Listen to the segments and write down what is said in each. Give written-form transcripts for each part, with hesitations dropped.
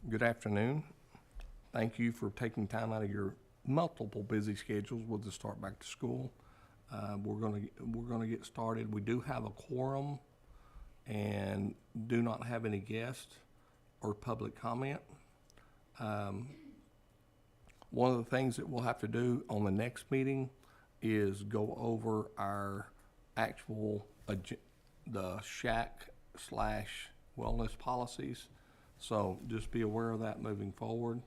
Good afternoon. Thank you for taking time out of your multiple busy schedules with the start back to school. We're gonna get started. We do have a quorum and do not have any guests or public comment. One of the things that we'll have to do on the next meeting is go over our actual the SHAC/wellness policies. So just be aware of that moving forward.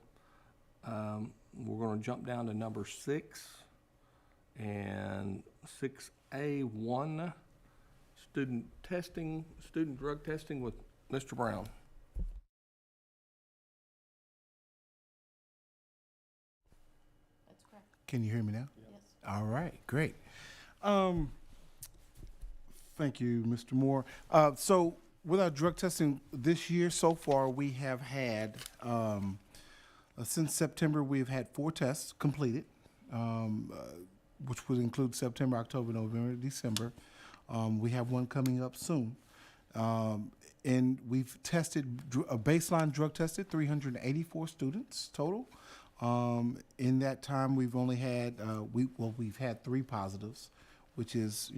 We're going to jump down to number 6 and 6A1, student drug testing with Mr. Brown. That's correct. Can you hear me now? Yes. All right, great. Thank you, Mr. Moore. So with our drug testing this year so far, we have had, since September, we've had 4 tests completed, which would include September, October, November, December. We have one coming up soon. And we've tested, baseline drug tested 384 students total. In that time, we've only had, we've had 3 positives, which is,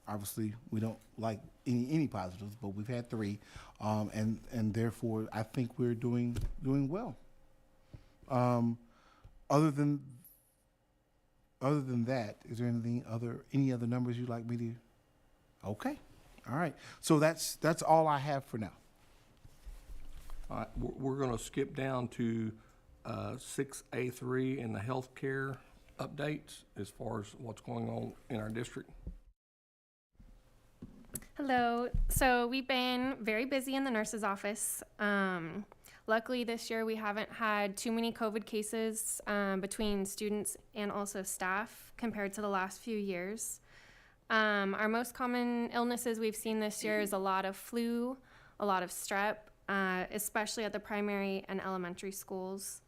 obviously we don't like any positives, but we've had 3, and therefore I think we're doing well. Other than that, is there any other numbers you'd like me to? Okay, all right. So that's all I have for now. All right, we're going to skip down to 6A3 in the healthcare updates as far as what's going on in our district. Hello. So we've been very busy in the nurse's office. Luckily this year we haven't had too many COVID cases between students and also staff compared to the last few years. Our most common illnesses we've seen this year is a lot of flu, a lot of strep, especially at the primary and elementary schools.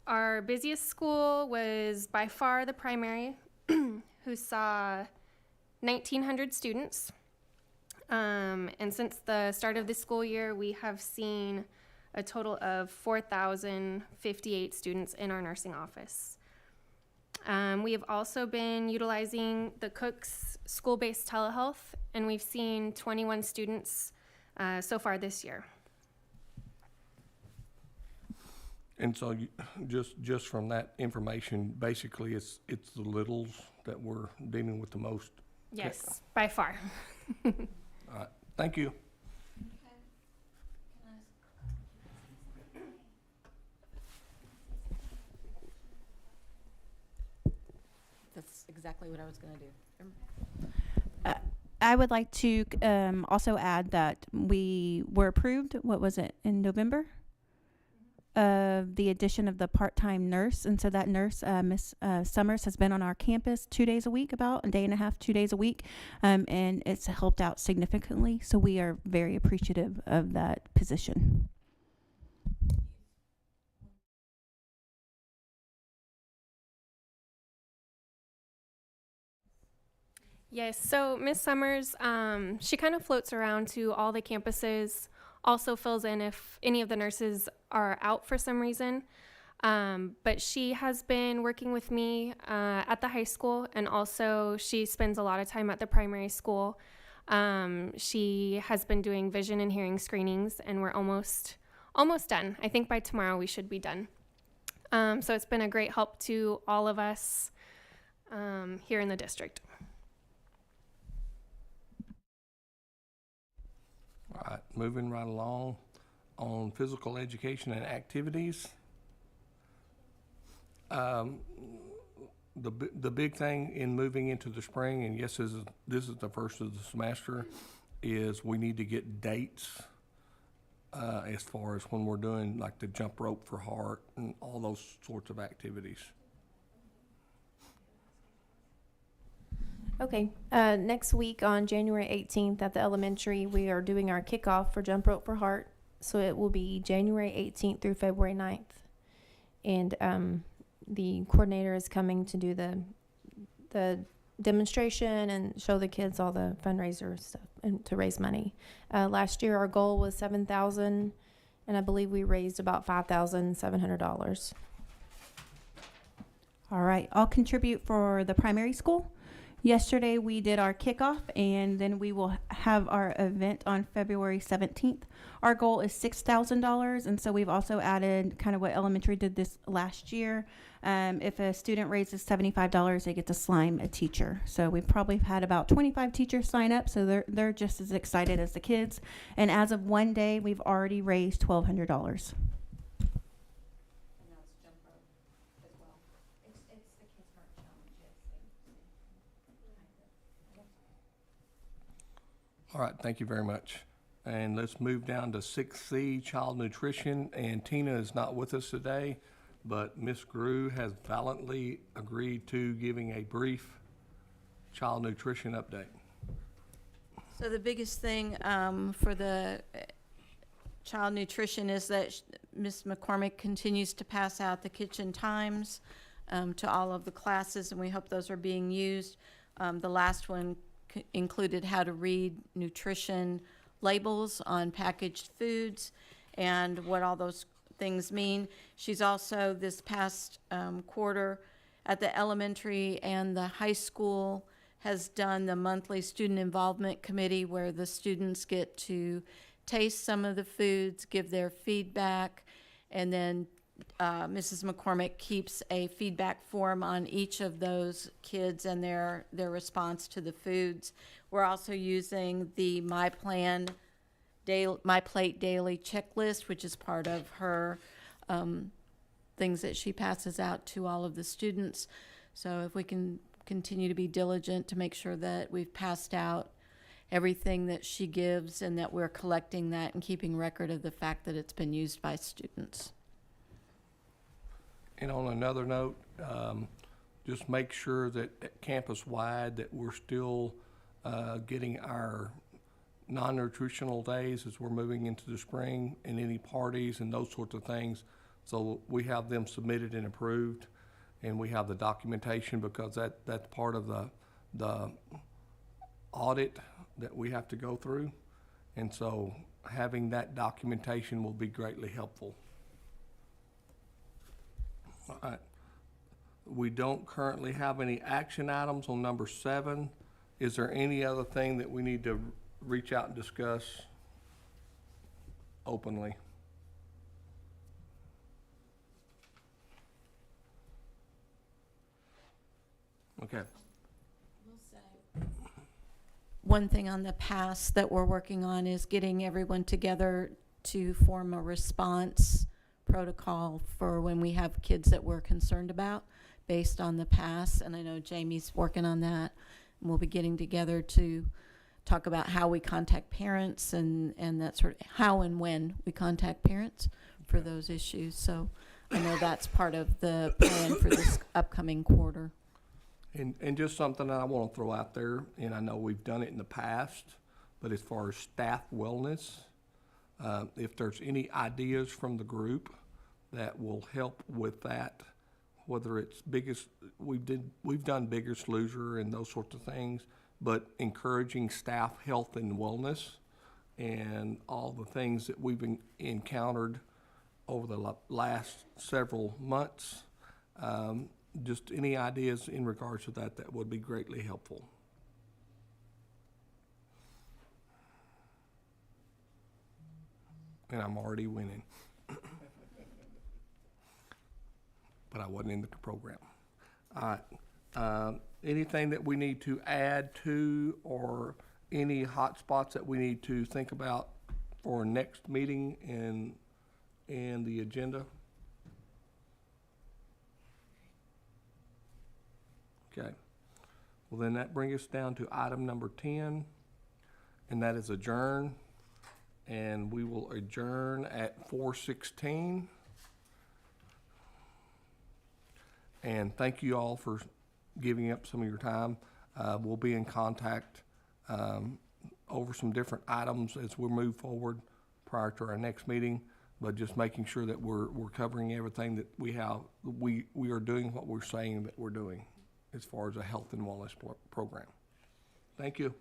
Our busiest school was by far the primary, who saw 1,900 students. And since the start of the school year, we have seen a total of 4,058 students in our nursing office. We have also been utilizing the Cook's school-based telehealth, and we've seen 21 students so far this year. And so just from that information, basically it's the littles that we're dealing with the most. Yes, by far. All right, thank you. That's exactly what I was going to do. I would like to also add that we were approved, what was it, in November? Of the addition of the part-time nurse. And so that nurse, Miss Summers, has been on our campus 2 days a week, about a day and a half, 2 days a week. And it's helped out significantly. So we are very appreciative of that position. Yes, so Miss Summers, she kind of floats around to all the campuses, also fills in if any of the nurses are out for some reason. But she has been working with me at the high school, and also she spends a lot of time at the primary school. She has been doing vision and hearing screenings, and we're almost done. I think by tomorrow we should be done. So it's been a great help to all of us here in the district. All right, moving right along on physical education and activities. The big thing in moving into the spring, and yes, this is the first of the semester, is we need to get dates as far as when we're doing like the jump rope for heart and all those sorts of activities. Okay, next week on January 18th at the elementary, we are doing our kickoff for Jump Rope for Heart. So it will be January 18th through February 9th. And the coordinator is coming to do the demonstration and show the kids all the fundraiser stuff and to raise money. Last year our goal was $7,000 and I believe we raised about $5,700. All right, I'll contribute for the primary school. Yesterday we did our kickoff, and then we will have our event on February 17th. Our goal is $6,000, and so we've also added kind of what elementary did this last year. If a student raises $75, they get to slime a teacher. So we've probably had about 25 teachers sign up, so they're just as excited as the kids. And as of one day, we've already raised $1,200. All right, thank you very much. And let's move down to 6C, child nutrition. And Tina is not with us today, but Ms. Grew has valiantly agreed to giving a brief child nutrition update. So the biggest thing for the child nutrition is that Ms. McCormick continues to pass out the kitchen times to all of the classes, and we hope those are being used. The last one included how to read nutrition labels on packaged foods and what all those things mean. She's also, this past quarter, at the elementary and the high school, has done the monthly student involvement committee where the students get to taste some of the foods, give their feedback, and then Mrs. McCormick keeps a feedback form on each of those kids and their response to the foods. We're also using the My Plate Daily checklist, which is part of her things that she passes out to all of the students. So if we can continue to be diligent to make sure that we've passed out everything that she gives and that we're collecting that and keeping record of the fact that it's been used by students. And on another note, just make sure that campus-wide that we're still getting our non-nutritional days as we're moving into the spring, and any parties and those sorts of things. So we have them submitted and approved, and we have the documentation, because that's part of the audit that we have to go through. And so having that documentation will be greatly helpful. All right. We don't currently have any action items on number 7. Is there any other thing that we need to reach out and discuss openly? Okay. One thing on the pass that we're working on is getting everyone together to form a response protocol for when we have kids that we're concerned about based on the pass. And I know Jamie's working on that. And we'll be getting together to talk about how we contact parents and that sort of how and when we contact parents for those issues. So I know that's part of the plan for this upcoming quarter. And just something that I want to throw out there, and I know we've done it in the past, but as far as staff wellness, if there's any ideas from the group that will help with that, whether it's we've done Biggest Loser and those sorts of things, but encouraging staff health and wellness and all the things that we've encountered over the last several months. Just any ideas in regards to that would be greatly helpful. And I'm already winning. But I wasn't in the program. All right. Anything that we need to add to, or any hot spots that we need to think about for next meeting and the agenda? Okay. Well, then that brings us down to item number 10, and that is adjourn. And we will adjourn at 4:16. And thank you all for giving up some of your time. We'll be in contact over some different items as we move forward prior to our next meeting, but just making sure that we're covering everything that we have. We are doing what we're saying that we're doing as far as a health and wellness program. Thank you.